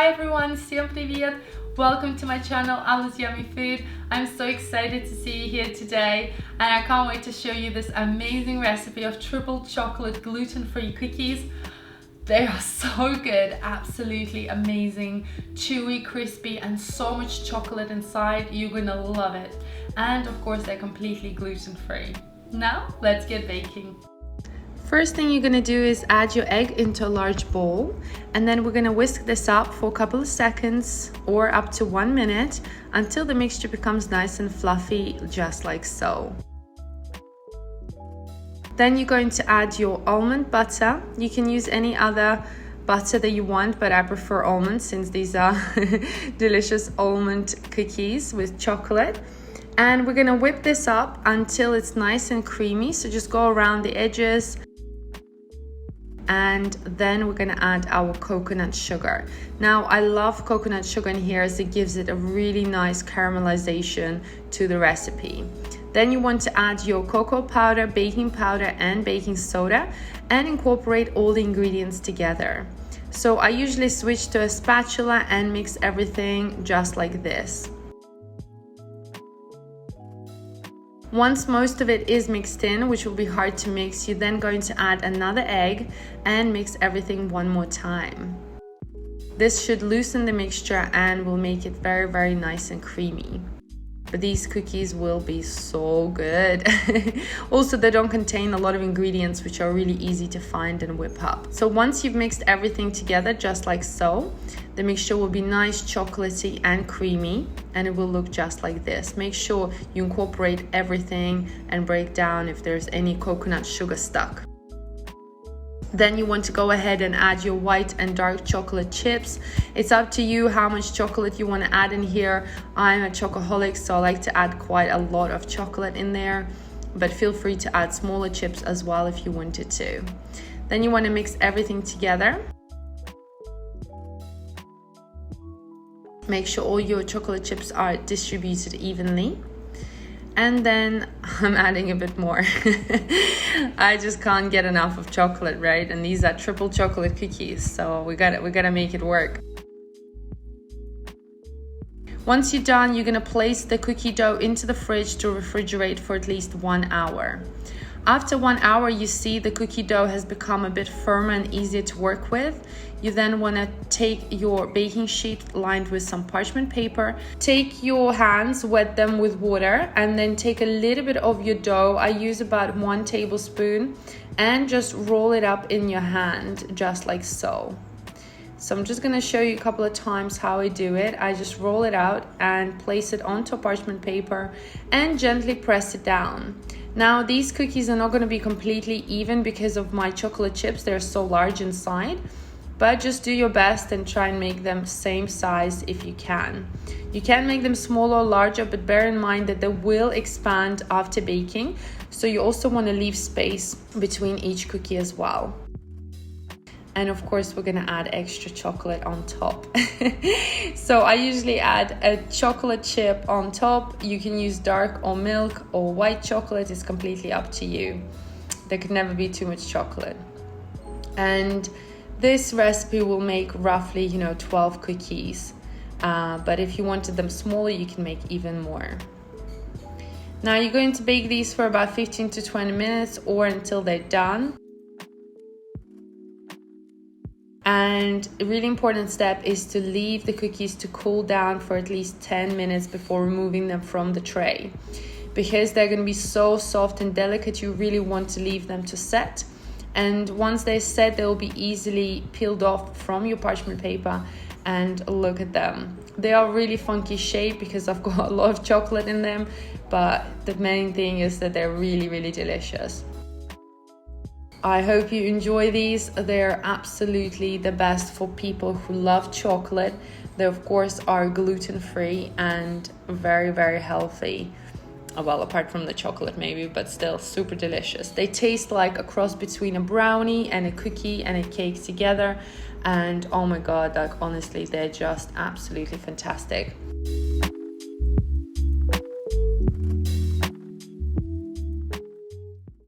Hi everyone, всем привет! Welcome to my channel AllasYummyFood. I'm so excited to see you here today and I can't wait to show you this amazing recipe of triple chocolate gluten-free cookies. They are so good, absolutely amazing, chewy, crispy and so much chocolate inside. You're gonna love it. And of course they're completely gluten-free. Now let's get baking. First thing you're gonna do is add your egg into a large bowl, and then we're gonna whisk this up for a couple of seconds or up to 1 minute until the mixture becomes nice and fluffy, just like so. Then you're going to add your almond butter. You can use any other butter that you want, but I prefer almonds since these are delicious almond cookies with chocolate. And we're gonna whip this up until it's nice and creamy, so just go around the edges. And then we're gonna add our coconut sugar. Now I love coconut sugar in here as it gives it a really nice caramelization to the recipe. Then you want to add your cocoa powder, baking powder and baking soda and incorporate all the ingredients together. So I usually switch to a spatula and mix everything just like this. Once most of it is mixed in, which will be hard to mix, you're then going to add another egg and mix everything one more time. This should loosen the mixture and will make it very, very nice and creamy. But these cookies will be so good. Also, they don't contain a lot of ingredients which are really easy to find and whip up. So once you've mixed everything together, just like so, the mixture will be nice, chocolatey and creamy, and it will look just like this. Make sure you incorporate everything and break down if there's any coconut sugar stuck. Then you want to go ahead and add your white and dark chocolate chips. It's up to you how much chocolate you want to add in here. I'm a chocoholic, so I like to add quite a lot of chocolate in there, but feel free to add smaller chips as well if you wanted to. Then you want to mix everything together. Make sure all your chocolate chips are distributed evenly. And then I'm adding a bit more. I just can't get enough of chocolate, right? And these are triple chocolate cookies, so we gotta make it work. Once you're done, you're gonna place the cookie dough into the fridge to refrigerate for at least 1 hour. After 1 hour, you see the cookie dough has become a bit firmer and easier to work with. You then want to take your baking sheet lined with some parchment paper. Take your hands, wet them with water, and then take a little bit of your dough. I use about 1 tablespoon and just roll it up in your hand, just like so. So I'm just going to show you a couple of times how I do it. I just roll it out and place it onto parchment paper and gently press it down. Now these cookies are not going to be completely even because of my chocolate chips. They're so large inside, but just do your best and try and make them same size if you can. You can make them smaller or larger, but bear in mind that they will expand after baking. So you also want to leave space between each cookie as well. And of course, we're gonna add extra chocolate on top. So I usually add a chocolate chip on top. You can use dark or milk or white chocolate. It's completely up to you. There could never be too much chocolate. And this recipe will make roughly, 12 cookies. But if you wanted them smaller, you can make even more. Now you're going to bake these for about 15 to 20 minutes or until they're done. And a really important step is to leave the cookies to cool down for at least 10 minutes before removing them from the tray. Because they're going to be so soft and delicate, you really want to leave them to set. And once they're set, they'll be easily peeled off from your parchment paper. And look at them. They are really funky shape because I've got a lot of chocolate in them. But the main thing is that they're really, really delicious. I hope you enjoy these. They're absolutely the best for people who love chocolate. They of course are gluten-free and very, very healthy. Well, apart from the chocolate maybe, but still super delicious. They taste like a cross between a brownie and a cookie and a cake together. And oh my God, like honestly, they're just absolutely fantastic.